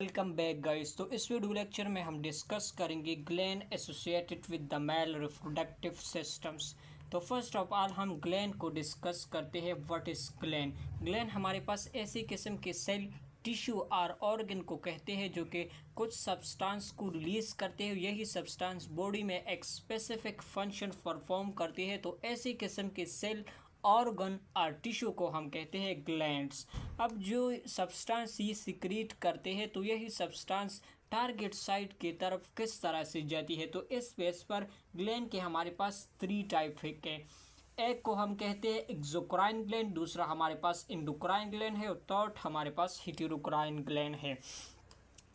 Welcome back guys. तो इस video lecture में हम डिस्कस करेंगे gland associated with the male reproductive systems. तो फर्स्ट ऑफ ऑल हम ग्लैंड को डिस्कस करते हैं। What is gland? ग्लैंड हमारे पास ऐसी किस्म के सेल टिश्यू और ऑर्गन को कहते हैं जो कि कुछ सब्सटेंस को रिलीज करते हैं। यही सब्सटेंस बॉडी में एक स्पेसिफिक फंक्शन परफॉर्म करती है। तो ऐसी किस्म के सेल ऑर्गन और टिश्यू को हम कहते हैं ग्लैंड्स। अब जो सब्सटेंस ये सिक्रीट करते हैं तो यही सब्सटेंस टारगेट साइट की तरफ किस तरह से जाती है। तो इस बेस पर ग्लैंड के हमारे पास 3 टाइप है। एक को हम कहते हैं एक्सोक्राइन ग्लैंड, दूसरा हमारे पास इंडोक्राइन ग्लैंड है और थर्ड हमारे पास हेटेरोक्राइन ग्लैंड है।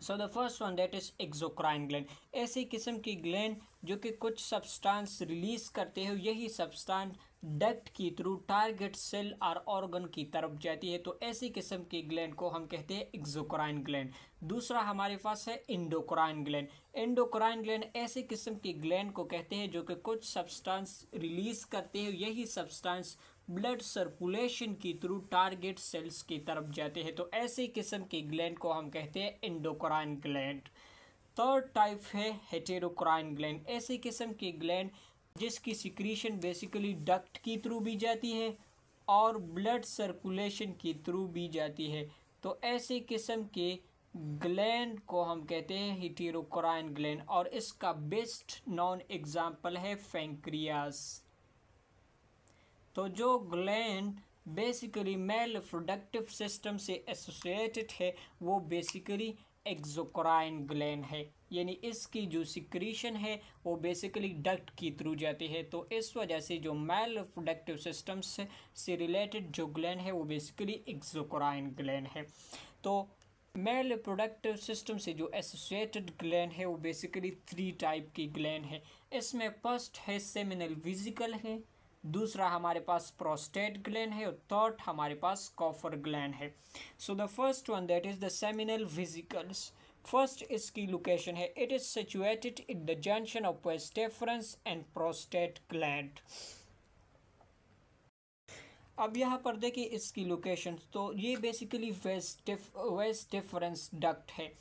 So the first one that is exocrine gland. ऐसी किस्म की ग्लैंड जो कि कुछ सब्सटेंस रिलीज करते हैं, यही सब्सटेंस डक्ट की थ्रू टारगेट सेल और ऑर्गन की तरफ जाती है। तो ऐसी किस्म की ग्लैंड को हम कहते हैं एक्सोक्राइन ग्लैंड। दूसरा हमारे पास है इंडोक्राइन ग्लैंड। इंडोक्राइन ग्लैंड ऐसी किस्म की ग्लैंड को कहते हैं जो कि कुछ सब्सटेंस रिलीज करते हैं, यही सब्सटेंस ब्लड सर्कुलेशन की थ्रू टारगेट सेल्स की तरफ जाते हैं। तो ऐसी किस्म की ग्लैंड को हम कहते हैं इंडोक्राइन ग्लैंड। थर्ड टाइप है हेटेरोक्राइन ग्लैंड। ऐसी किस्म की ग्लैंड जिसकी सिक्रीशन बेसिकली डक्ट की थ्रू भी जाती है और ब्लड सर्कुलेशन की थ्रू भी जाती है। तो ऐसी किस्म के ग्लैंड को हम कहते हैं हेटेरोक्राइन ग्लैंड और इसका बेस्ट नॉन एग्जाम्पल है पैंक्रियास। तो जो gland basically mail reproductive system से एसोसिएटेड है वो बेसिकली एक्सोक्राइन ग्लैंड है, यानी इसकी जो सिक्रीशन है वो बेसिकली डक्ट की थ्रू जाती है। तो इस वजह से जो मेल रिप्रोडक्टिव सिस्टम से रिलेटेड जो ग्लैंड है वो बेसिकली एक्सोक्राइन ग्लैंड है। तो मेल रिप्रोडक्टिव सिस्टम से जो एसोसिएटेड ग्लैंड है वो बेसिकली 3 टाइप की ग्लैंड है। इसमें फर्स्ट है सेमिनल वेसिकल है, दूसरा हमारे पास प्रोस्टेट ग्लैंड है और थर्ड हमारे पास कॉफर ग्लैंड है। So the first one that is the seminal vesicles. First इसकी लोकेशन है, it is situated in the junction of vas deferens and prostate gland. अब यहाँ पर देखिए इसकी लोकेशन, तो ये बेसिकली वेस्ट डिफरेंस डक्ट है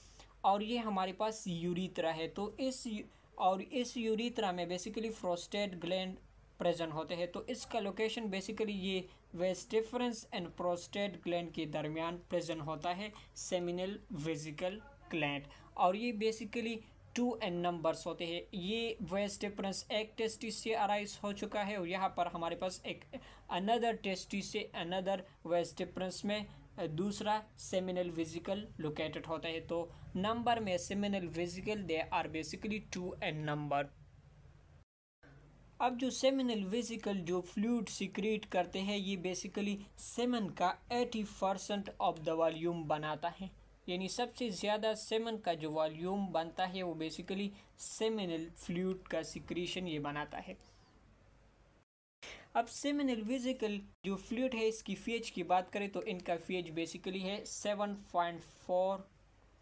और ये हमारे पास यूरिथ्रा है। तो इस यूरिथ्रा में बेसिकली प्रोस्टेट ग्लैंड प्रेजेंट होते हैं। तो इसका लोकेशन बेसिकली ये vas deferens and prostate gland के दरमियान प्रेजेंट होता है, सेमिनल वेसिकल ग्लैंड। और ये बेसिकली 2n नंबर्स होते हैं। ये वेस्ट डिफरेंस एक टेस्टिस से अराइज हो चुका है और यहाँ पर हमारे पास एक अनदर टेस्टिस से अनदर वेस्ट डिफरेंस में दूसरा सेमिनल वेसिकल लोकेटेड होता है। तो नंबर में seminal vesicle they are basically 2n number. अब जो सेमिनल वेसिकल जो फ्लूइड सिक्रीट करते हैं ये बेसिकली सेमन का 80% ऑफ द वॉल्यूम बनाता है, यानी सबसे ज़्यादा सेमन का जो वॉल्यूम बनता है वो बेसिकली सेमिनल फ्लूइड का सिक्रीशन ये बनाता है। अब सेमिनल वेसिकल जो फ्लूइड है इसकी pH की बात करें तो इनका pH बेसिकली है 7.4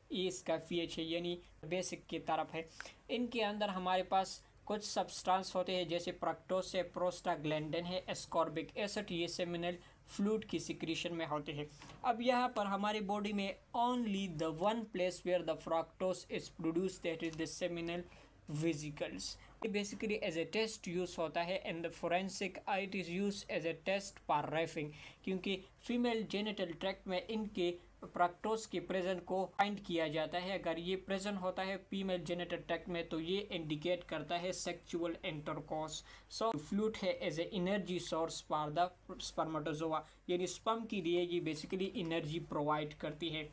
ये इसका pH है, यानी बेसिक की तरफ है। इनके अंदर हमारे पास कुछ सब्सटेंस होते हैं जैसे प्रक्टोज है, प्रोस्टाग्लैंडिन है, एस्कॉर्बिक एसिड, ये सेमिनल फ्लूइड की सिक्रीशन में होते हैं। अब यहाँ पर हमारी बॉडी में only the one place where the fructose is produce that is the seminal vesicles. Basically as a test use होता है in the forensic it is use as a test for raping, क्योंकि female genital tract में इनके प्रक्टोज के present को find किया जाता है। अगर ये प्रेजेंट होता है फीमेल जेनिटल ट्रैक्ट में तो ये इंडिकेट करता है सेक्सुअल इंटरकोर्स। सो फ्लूइड है as a energy source for the spermatozoa, यानी स्पर्म के लिए ये बेसिकली एनर्जी प्रोवाइड करती है।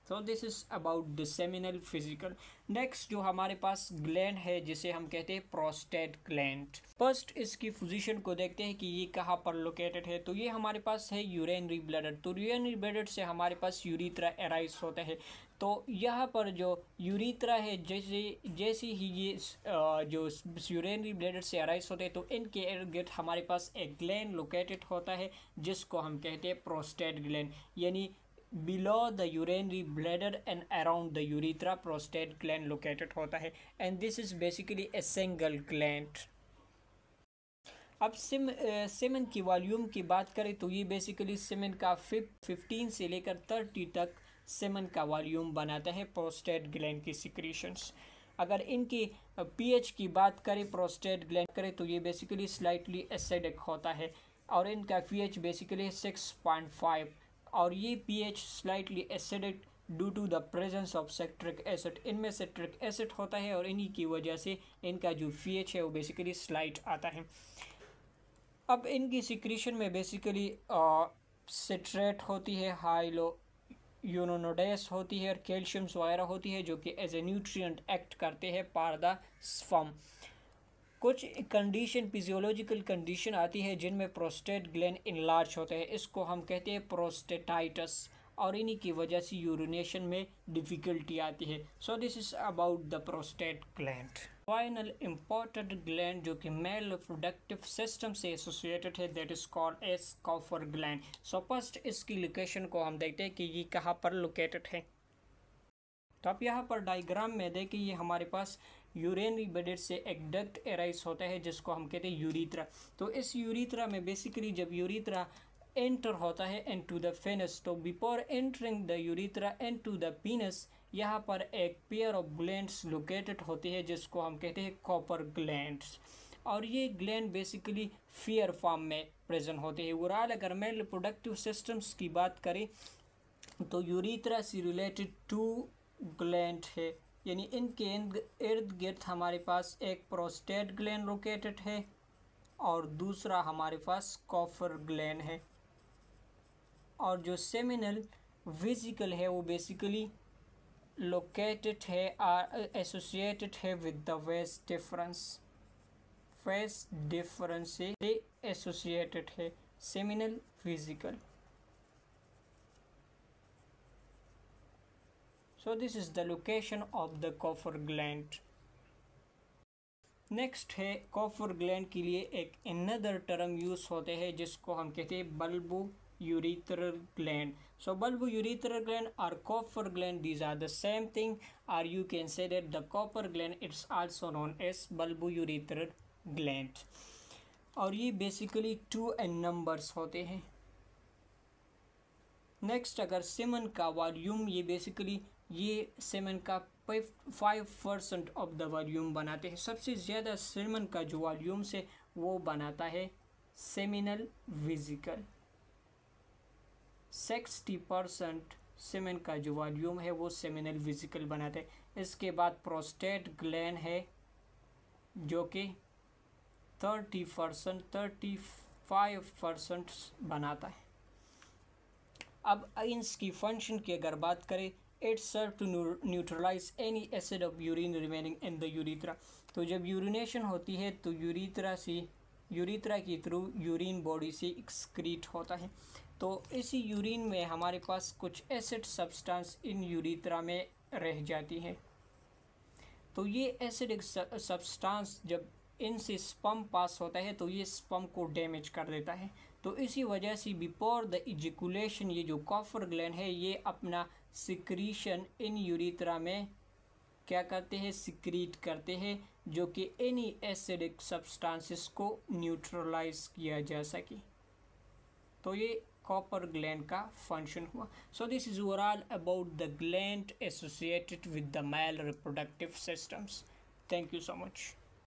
तो this is about the seminal vesicle. Next जो हमारे पास ग्लैंड है जिसे हम कहते हैं प्रोस्टेट ग्लैंड। फर्स्ट इसकी पोजीशन को देखते हैं कि ये कहाँ पर लोकेटेड है। तो ये हमारे पास है यूरिनरी ब्लैडर। तो यूरिनरी ब्लैडर से हमारे पास यूरिथ्रा अराइज होता है। तो यहाँ पर जो यूरिथ्रा है जैसे ही ये जो यूरिनरी ब्लैडर से अराइज होते हैं तो इनके इर्द गिर्द हमारे पास एक ग्लैंड लोकेटेड होता है जिसको हम कहते हैं प्रोस्टेट ग्लैंड, यानी below the urinary bladder and around the urethra prostate gland located होता है and this is basically a single gland। अब सेमन की वॉल्यूम की बात करें तो ये बेसिकली सेमन का 15 से लेकर 30 तक सेमन का वॉल्यूम बनाता है प्रोस्टेट ग्लैंड की सिक्रीशंस। अगर इनकी पीएच की बात करें, प्रोस्टेट ग्लैंड करें, तो ये बेसिकली स्लाइटली एसिडिक होता है और इनका पीएच बेसिकली 6.5 और ये pH slightly acidic due to the presence of citric acid. इनमें सिट्रिक एसिड होता है और इन्हीं की वजह से इनका जो पीएच है वो बेसिकली स्लाइट आता है। अब इनकी सिक्रीशन में बेसिकली सिट्रेट होती है, हाइलोयूरोनोडेस होती है और कैल्शियम्स वगैरह होती है जो कि एज ए न्यूट्रिएंट एक्ट करते हैं पार द स्पर्म। कुछ कंडीशन फिजियोलॉजिकल कंडीशन आती है जिनमें प्रोस्टेट ग्लैंड इनलार्ज होते हैं, इसको हम कहते हैं प्रोस्टेटाइटिस और इन्हीं की वजह से यूरिनेशन में डिफ़िकल्टी आती है। So this is about the prostate gland. Final important gland जो कि मेल रिप्रोडक्टिव सिस्टम से एसोसिएटेड है, that is called as Cowper gland. So first इसकी लोकेशन को हम देखते हैं कि ये कहाँ पर लोकेटेड है। तो आप यहाँ पर डायग्राम में देखें, ये हमारे पास यूरिनरी ब्लैडर से एक डक्ट एराइज होता है जिसको हम कहते हैं यूरिथ्रा। तो इस यूरिथ्रा में बेसिकली जब यूरिथ्रा एंटर होता है इनटू द पेनिस, तो before entering the urethra into the penis यहाँ पर एक पेयर ऑफ ग्लैंड्स लोकेटेड होती है जिसको हम कहते हैं कॉपर ग्लैंड्स और ये ग्लैंड बेसिकली फियर फॉर्म में प्रेजेंट होते हैं। ओवरऑल अगर मेल रिप्रोडक्टिव सिस्टम्स की बात करें तो यूरिथ्रा से रिलेटेड 2 ग्लैंड है, यानी इनके इर्द गिर्द हमारे पास एक प्रोस्टेट ग्लैंड लोकेटेड है और दूसरा हमारे पास कॉफर ग्लैंड है। और जो सेमिनल वेसिकल है वो बेसिकली लोकेटेड है एसोसिएटेड है विद द वेस डिफरेंस से एसोसिएटेड है seminal vesicle. So this is the location of the coffer gland. Next है कॉफर ग्लैंड के लिए एक अनदर टर्म यूज होते हैं जिसको हम कहते हैं बल्बो यूरिथ्रल ग्लैंड। सो बल्बो यूरिथ्रल ग्लैंड और coffer gland, these are the same thing, or you can say that the copper gland it's also known as bulbo urethral gland। और ये basically 2 n numbers होते हैं। Next अगर semen का volume, ये basically ये semen का 5% ऑफ द वॉल्यूम बनाते हैं। सबसे ज़्यादा सेमन का जो वॉल्यूम से वो बनाता है सेमिनल वेसिकल। 60% सेमन का जो वॉल्यूम है वो सेमिनल वेसिकल बनाते हैं। इसके बाद प्रोस्टेट ग्लैंड है जो कि 35% बनाता है। अब इसकी फंक्शन की अगर बात करें, it serve to neutralize any acid of urine remaining in the urethra. तो जब यूरिनेशन होती है तो यूरिथ्रा के थ्रू यूरिन बॉडी से एक्सक्रीट होता है। तो इसी यूरिन में हमारे पास कुछ एसिड सब्सटेंस इन यूरिथ्रा में रह जाती है। तो ये एसिडिक सब्सटेंस जब इनसे स्पर्म पास होता है तो ये स्पर्म को डैमेज कर देता है। तो इसी वजह से बिफोर द इजैकुलेशन ये जो कॉफर ग्लैंड है ये अपना सिक्रीशन इन यूरिथ्रा में क्या करते हैं, सिक्रीट करते हैं, जो कि एनी एसिडिक सब्सटेंसेस को न्यूट्रलाइज किया जा सके। तो ये कॉपर ग्लैंड का फंक्शन हुआ। So this is overall about the gland associated with the male reproductive systems. Thank you so much.